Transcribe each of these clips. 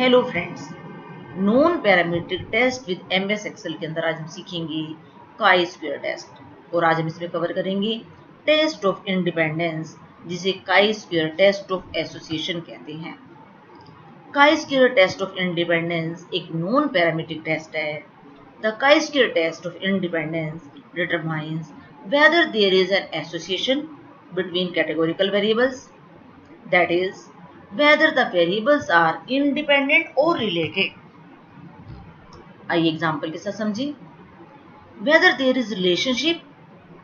Hello friends, non parametric test with MS Excel के अंदर आज हम सीखेंगे काई स्क्वायर टेस्ट और आज हम इसमें कवर करेंगे टेस्ट ऑफ इंडिपेंडेंस, जिसे काई स्क्वायर टेस्ट ऑफ एसोसिएशन कहते हैं। Chi square test of independence एक नॉन पैरामीट्रिक टेस्ट है। The chi square test of independence determines whether there is an association between categorical variables, that is whether the variables are independent or related. आइए example के साथ समझिए। whether there is relationship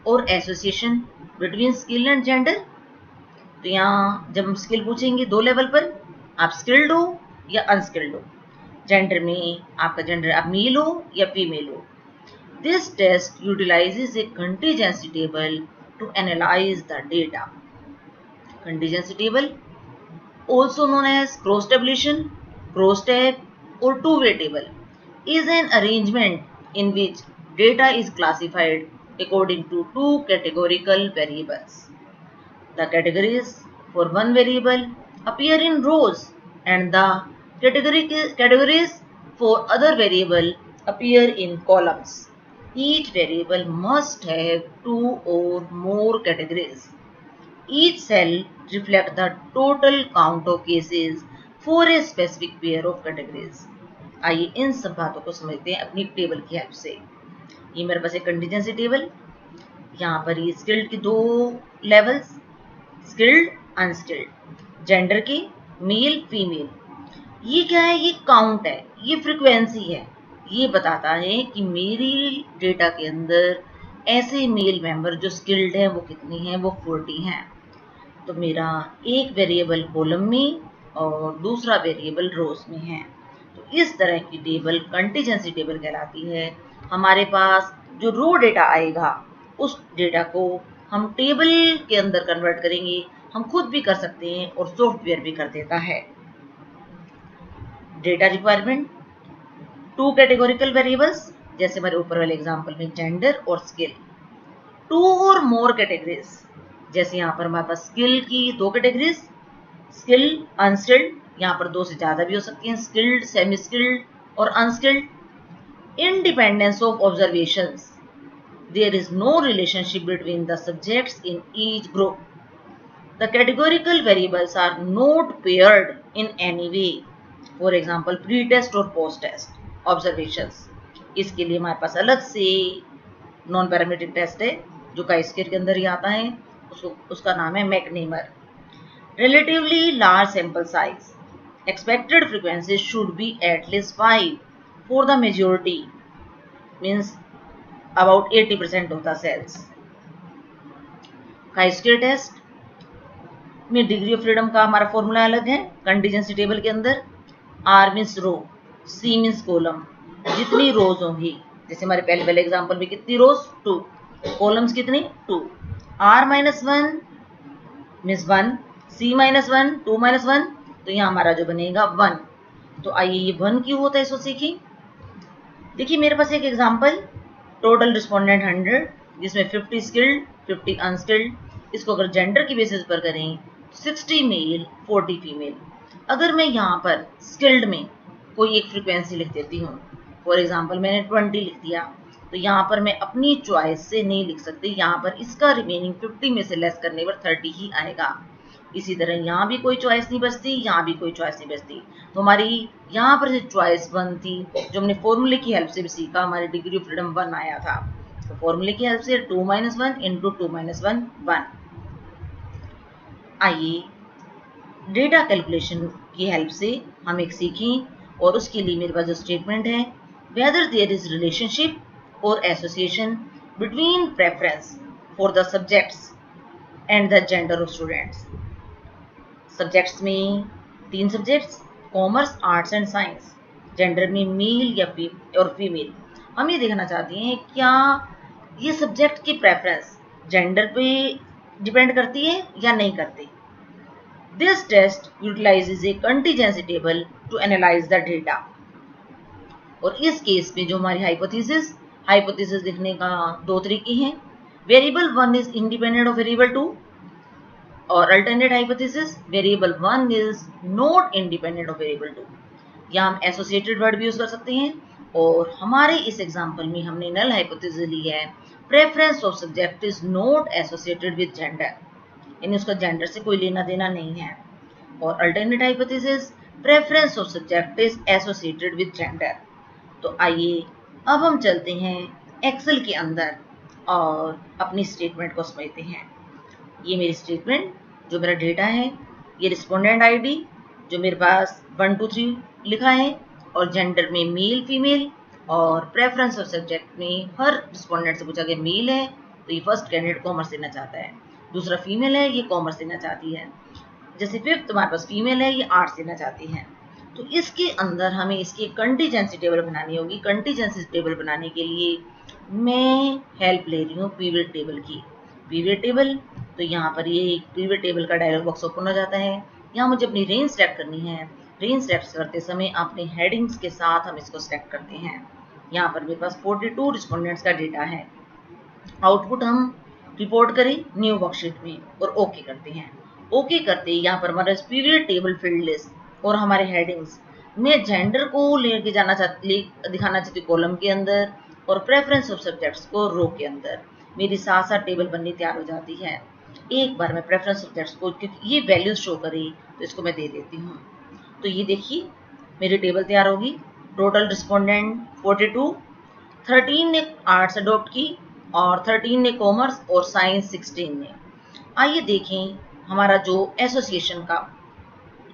or association between skill and gender। तो यहाँ जब हम skill पूछेंगे दो लेवल पर, आप स्किल्ड हो या अनस्किल्ड हो। जेंडर में आपका जेंडर आप मेल हो या फीमेल हो। This test utilises a contingency table to analyse the data. Contingency table also known as cross tabulation, cross tab or two-way table is an arrangement in which data is classified according to two categorical variables. The categories for one variable appear in rows and the categories for other variable appear in columns. Each variable must have two or more categories. Each cell reflects the total count of cases for a specific pair of categories. आइए इन सब बातों को समझते हैं अपनी table की help से। ये मेरे पास एक कंटीजेंसी टेबल, यहाँ पर ये स्किल्ड की दो लेवल्स, स्किल्ड अनस्किल्ड, जेंडर के मेल फीमेल। ये क्या है? ये काउंट है, ये फ्रीक्वेंसी है। ये बताता है कि मेरी डेटा के अंदर ऐसे मेल मेंबर जो स्किल्ड हैं वो कितने हैं, वो 40 हैं। तो मेरा एक वेरिएबल कॉलम में और दूसरा वेरिएबल रोज में है। तो इस तरह की टेबल कंटीजेंसी टेबल कहलाती है। हमारे पास जो रो डेटा आएगा उस डेटा को हम टेबल के अंदर कन्वर्ट करेंगे। हम खुद भी कर सकते हैं और सॉफ्टवेयर भी कर देता है। Data requirement, two categorical variables, जैसे हमारे ऊपर वाले एग्जांपल में जेंडर और स्किल। टू और मोर कैटेगरीज, जैसे यहाँ पर हमारे पास स्किल की दो कैटेगरीज, स्किल अनस्किल्ड, यहाँ पर दो से ज्यादा भी हो सकती हैं, स्किल्ड, सेमी स्किल्ड और unskilled. Independence of observations, there is no relationship between the subjects in each group. The categorical variables are not paired in any way, for example pre test और पोस्ट टेस्ट ऑब्जर्वेशंस। इसके लिए हमारे पास अलग से non parametric test है जो chi square के अंदर ही आता है, उसका नाम है McNemar. Relatively large sample size, expected frequency should be at least 5 for the majority, means about 80% of the cells. Chi square test में डिग्री ऑफ फ्रीडम का हमारा फॉर्मूला अलग है। कंटीजेंसी टेबल के अंदर R means row, C means column, जितनी rows होंगी, जैसे हमारे पहले वाले एग्जांपल में कितनी रोज 2, कॉलम्स कितनी 2, r minus 1 means 1, c minus 1, 2 minus 1, तो यहाँ हमारा जो बनेगा 1। तो आइए ये 1 क्यों होता है इसको सीखें। देखिए मेरे पास एक एग्जांपल, टोटल रिस्पोंडेंट 100, जिसमें 50 स्किल्ड 50 अनस्किल्ड। इसको अगर जेंडर की बेसिस पर करें 60 मेल 40 फीमेल। अगर मैं यहाँ पर स्किल्ड में कोई एक फ्रीक्वेंसी लिख देती हूँ, फॉर एग्जाम्पल मैंने 20 लिख दिया, तो यहाँ पर मैं अपनी चॉइस से नहीं लिख सकती। यहाँ पर इसका रिमेनिंग 50 में से लेस करने पर 30 ही आएगा। इसी तरह यहाँ भी कोई चॉइस नहीं बचती, यहाँ भी कोई चॉइस नहीं बचती। तो हमारी यहाँ पर जो चॉइस 1 थी, जो हमने फॉर्मूले की हेल्प से भी सीखा, हमारी डिग्री ऑफ फ्रीडम 1 आया था। तो फॉर्मूले की हेल्प से 2 - 1 इंटू 2 - 1 1। आइए डेटा कैलकुलेशन की हेल्प से हम एक सीखें, और उसके लिए मेरे पास जो स्टेटमेंट है, whether there is relationship or association between preference for the subjects and the gender of students। Subjects में 3 subjects, commerce, arts and science. Gender में मेल या और फीमेल। हम ये देखना चाहते हैं क्या ये सब्जेक्ट की प्रेफरेंस जेंडर पे डिपेंड करती है या नहीं करती। This test utilises a contingency table to analyse the data. और इस केस में जो हमारी हाइपोथेसिस लिखने का दो तरीके हैं। Variable 1 is independent of variable 2, और alternate hypothesis, variable 1 is not independent of variable 2। या हम एसोसिएटेड वर्ड भी यूज कर सकते हैं। और हमारे इस एग्जाम्पल में हमने नल हाइपोथेसिस ली है preference of subject is not associated with gender, यानी उसका जेंडर से कोई लेना देना नहीं है। और alternate hypothesis preference of subject is associated with gender. तो आइए अब हम चलते हैं एक्सेल के अंदर और अपनी स्टेटमेंट को समझते हैं। ये मेरी स्टेटमेंट, जो मेरा डेटा है, ये रिस्पोंडेंट आईडी जो मेरे पास 1 2 3 लिखा है, और जेंडर में मेल फीमेल, और प्रेफरेंस ऑफ सब्जेक्ट में हर रिस्पोंडेंट से पूछा गया मेल है तो ये फर्स्ट कैंडिडेट कॉमर्स लेना चाहता है, दूसरा फीमेल है ये कॉमर्स लेना चाहती है, जैसे फिफ्थ तुम्हारे पास फीमेल है ये आर्ट्स लेना चाहती है। तो इसके अंदर हमें इसकी कंटीजेंसी टेबल बनानी होगी। कंटीजेंसी टेबल बनाने के लिए मैं हेल्प ले रही हूँ पीवीट टेबल की। पीवीट टेबल, तो यहाँ पर ये पीवीट टेबल का डायलॉग बॉक्स ओपन हो जाता है। यहाँ मुझे अपनी रेंज सेलेक्ट करनी है। रेंज सेलेक्ट करते समय अपने हेडिंग्स के साथ हम इसको सेलेक्ट करते हैं। यहाँ पर मेरे पास 42 रिस्पोंडेंट्स का डेटा है। आउटपुट हम रिपोर्ट करें न्यू वर्कशीट में और ओके करते हैं। ओके करते ही यहाँ पर हमारा पीवीट टेबल फील्ड लिस्ट और हमारे हेडिंग्स में जेंडर को लेके जाना दिखाना चाहती हूँ कॉलम के अंदर, और प्रेफरेंस ऑफ सब्जेक्ट्स को रो के अंदर। मेरी साथ साथ टेबल बननी तैयार हो जाती है। एक बार मैं प्रेफरेंस सब्जेक्ट्स को, क्योंकि ये वैल्यूज शो करे तो इसको मैं दे देती हूँ। तो ये देखिए मेरी टेबल तैयार होगी। टोटल रिस्पोंडेंट 42, 13 ने आर्ट्स अडॉप्ट की और 13 ने कॉमर्स और साइंस 16 ने। आइए देखें हमारा जो एसोसिएशन का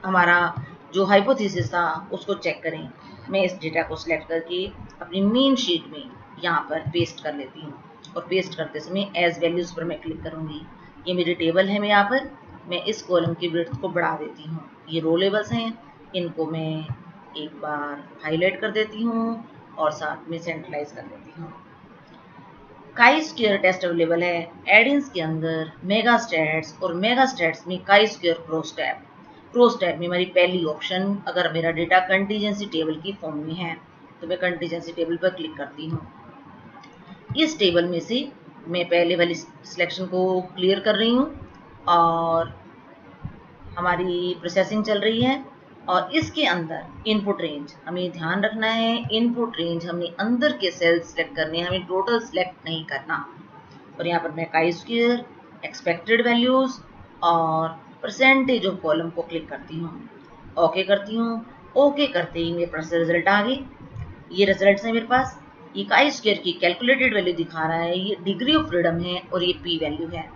हमारा जो हाइपोथेसिस था उसको चेक करें। मैं इस डेटा को सिलेक्ट करके अपनी मेन शीट में यहाँ पर पेस्ट कर लेती हूँ, और पेस्ट करते समय एज वैल्यूज पर मैं क्लिक करूँगी। ये मेरी टेबल है। मैं यहाँ पर मैं इस कॉलम की विड्थ को बढ़ा देती हूँ। ये रो लेवल्स हैं, इनको मैं एक बार हाईलाइट कर देती हूँ और साथ में सेंट्रलाइज कर देती हूँ। काई स्क्वायर टेस्ट अवेलेबल है एडिन्स के अंदर, मेगा स्टैट्स और मेगा स्टैट्स में chi square cross tab. Cross tab में हमारी पहली ऑप्शन, अगर मेरा डेटा कंटीजेंसी टेबल की फॉर्म में है तो मैं कंटीजेंसी टेबल पर क्लिक करती हूँ। इस टेबल में से मैं पहले वाली सिलेक्शन को क्लियर कर रही हूँ और हमारी प्रोसेसिंग चल रही है। और इसके अंदर इनपुट रेंज हमें ध्यान रखना है। इनपुट रेंज हमने अंदर के सेल्स सेलेक्ट करने हैं, हमें टोटल सेलेक्ट नहीं करना। और यहाँ पर मैं काई स्क्वायर, एक्सपेक्टेड वैल्यूज और परसेंटेज ऑफ कॉलम को क्लिक करती हूँ। ओके करती हूँ। ओके करते ही मेरे पास रिजल्ट आ गए। ये रिजल्ट है मेरे पास। ये काई स्क्वायर की कैलकुलेटेड वैल्यू दिखा रहा है, ये डिग्री ऑफ फ्रीडम है और ये पी वैल्यू है।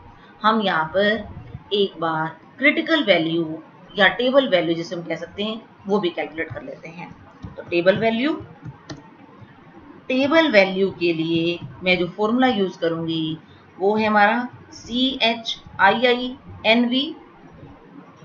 हम यहाँ पर एक बार क्रिटिकल वैल्यू या टेबल वैल्यू जिसे हम कह सकते हैं वो भी कैलकुलेट कर लेते हैं। तो टेबल वैल्यू के लिए मैं जो फॉर्मूला यूज करूंगी वो है हमारा CHIINV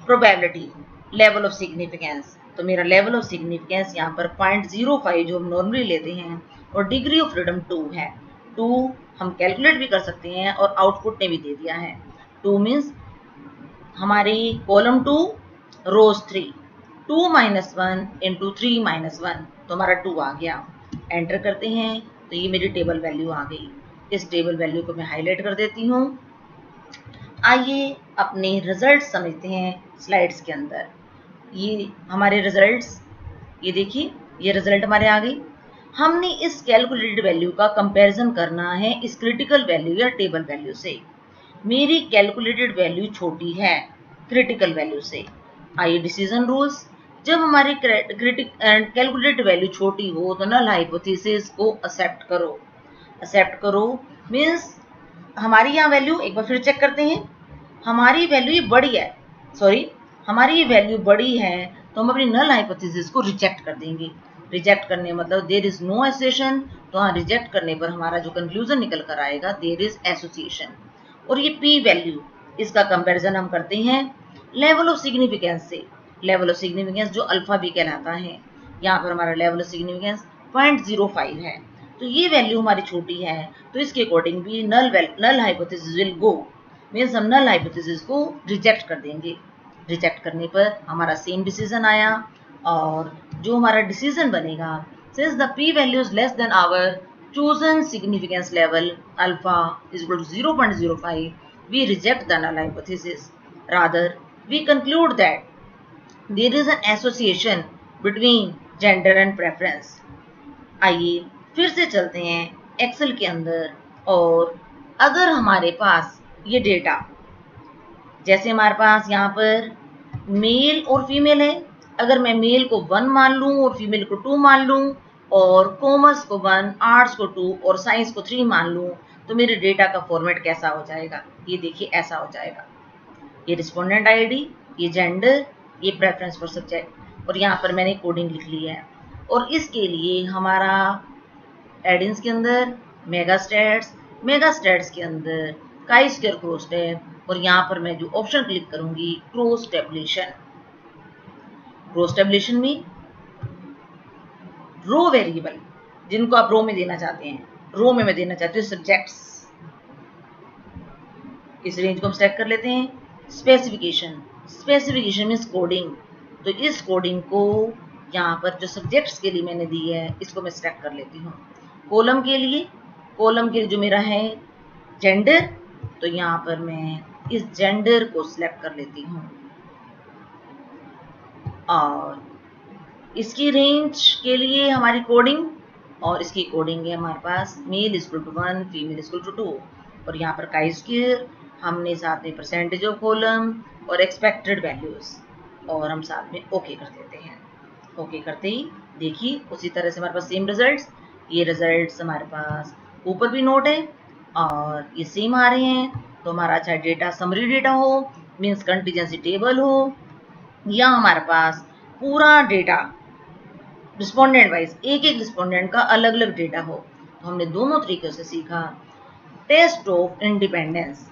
probability level of significance. तो मेरा लेवल ऑफ सिग्निफिकेंस यहाँ पर 0.05 जो हम नॉर्मली लेते हैं, और डिग्री ऑफ फ्रीडम 2 है। 2 हम कैलकुलेट भी कर सकते हैं और आउटपुट ने भी दे दिया है। 2 मीन्स हमारी कॉलम 2 रोज 3, 2 - 1 इंटू 3 - 1, तो हमारा 2 आ गया। एंटर करते हैं तो ये मेरी टेबल वैल्यू आ गई। इस टेबल वैल्यू को मैं हाईलाइट कर देती हूँ। आइए अपने रिजल्ट समझते हैं स्लाइड्स के अंदर। ये हमारे रिजल्ट्स, ये देखिए ये रिजल्ट हमारे आ गए। हमने इस कैलकुलेटेड वैल्यू का कंपैरिजन करना है इस क्रिटिकल वैल्यू या टेबल वैल्यू से। मेरी कैलकुलेटेड वैल्यू छोटी है क्रिटिकल वैल्यू से। आइए डिसीजन रूल्स। जब हमारी कैलकुलेटेड वैल्यू छोटी हो तो नल हाइपोथेसिस को एक्सेप्ट करो। एक्सेप्ट करो मीन्स हमारी यहाँ वैल्यू, एक बार फिर चेक करते हैं, हमारी वैल्यू बड़ी है, हमारी वैल्यू बड़ी है तो हम अपनी नल हाइपोथेसिस को रिजेक्ट कर देंगे। रिजेक्ट करने मतलब देयर इज नो एसोसिएशन, तो हाँ रिजेक्ट करने पर हमारा जो कंक्लूजन निकल कर आएगा देयर इज एसोसिएशन। और ये पी वैल्यू, इसका कंपैरिजन हम करते हैं लेवल ऑफ सिग्निफिकेंस से। लेवल ऑफ सिग्निफिकेंस जो अल्फा बी कहलाता है, यहाँ पर हमारा लेवल ऑफ सिग्निफिकेंस 0.05 है। तो ये वैल्यू हमारी छोटी है तो इसके अकॉर्डिंग भी null hypothesis will go, means हम नल हाइपोथेसिस को रिजेक्ट कर देंगे। रिजेक्ट करने पर हमारा सेम डिसीजन आया, और जो हमारा डिसीजन बनेगा, since the p value is less than our chosen significance level alpha is equal to 0.05, we reject the null hypothesis. Rather, we conclude that there is an association between gender and preference. आइए फिर से चलते हैं Excel के अंदर, और अगर हमारे पास ये डेटा, जैसे हमारे पास यहाँ पर मेल और फीमेल है, अगर मैं मेल को 1 मान लूँ और फीमेल को 2 मान लूँ, और कॉमर्स को 1, आर्ट्स को 2 और साइंस को 3 मान लूँ, तो मेरे डेटा का फॉर्मेट कैसा हो जाएगा? ये देखिए ऐसा हो जाएगा। ये रिस्पोंडेंट आईडी, ये जेंडर, ये प्रेफरेंस फॉर सब्जेक्ट, और यहाँ पर मैंने कोडिंग लिख ली है। और इसके लिए हमारा एडिंस के अंदर मेगा स्टैट्स के अंदर काई स्क्वायर क्रॉस टैब, और यहाँ पर मैं जो ऑप्शन क्लिक करूंगी क्रॉस टैब्यूलेशन में रो वेरिएबल, जिनको आप रो में देना चाहते हैं, रो में मैं देना चाहती हूँ सब्जेक्ट्स। इस रेंज को हम सेलेक्ट कर लेते हैं। स्पेसिफिकेशन मीन्स कोडिंग, तो इस कोडिंग को यहाँ पर जो सब्जेक्ट्स के लिए मैंने दी है इसको मैं सेलेक्ट कर लेती हूँ। कॉलम के लिए जो मेरा है जेंडर, तो यहाँ पर मैं इस जेंडर को सिलेक्ट कर लेती हूँ। और इसकी रेंज के लिए हमारी कोडिंग, और इसकी कोडिंग है हमारे पास male equal to 1, female equal to 2, और यहाँ पर काई स्क्वायर हमने साथ में परसेंटेज ऑफ कॉलम और एक्सपेक्टेड वैल्यूज, और हम साथ में ओके कर देते हैं। ओके करते ही देखिए उसी तरह से हमारे पास सेम रिजल्ट्स, ये रिजल्ट्स हमारे पास ऊपर भी नोट है और ये सेम आ रहे हैं। तो हमारा चाहे डेटा समरी डेटा हो, मीन्स कंटीजेंसी टेबल हो, या हमारे पास पूरा डेटा रिस्पोंडेंट वाइज एक रिस्पोंडेंट का अलग अलग डेटा हो, तो हमने दोनों तरीकों से सीखा। Test of independence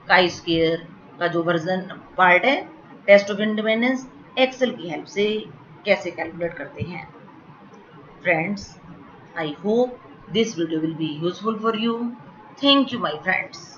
chi square का जो वर्जन पार्ट है, टेस्ट ऑफ इंडिपेंडेंस एक्सेल की हेल्प से कैसे कैलकुलेट करते हैं। Friends, I hope this video will be useful for you. Thank you, my friends.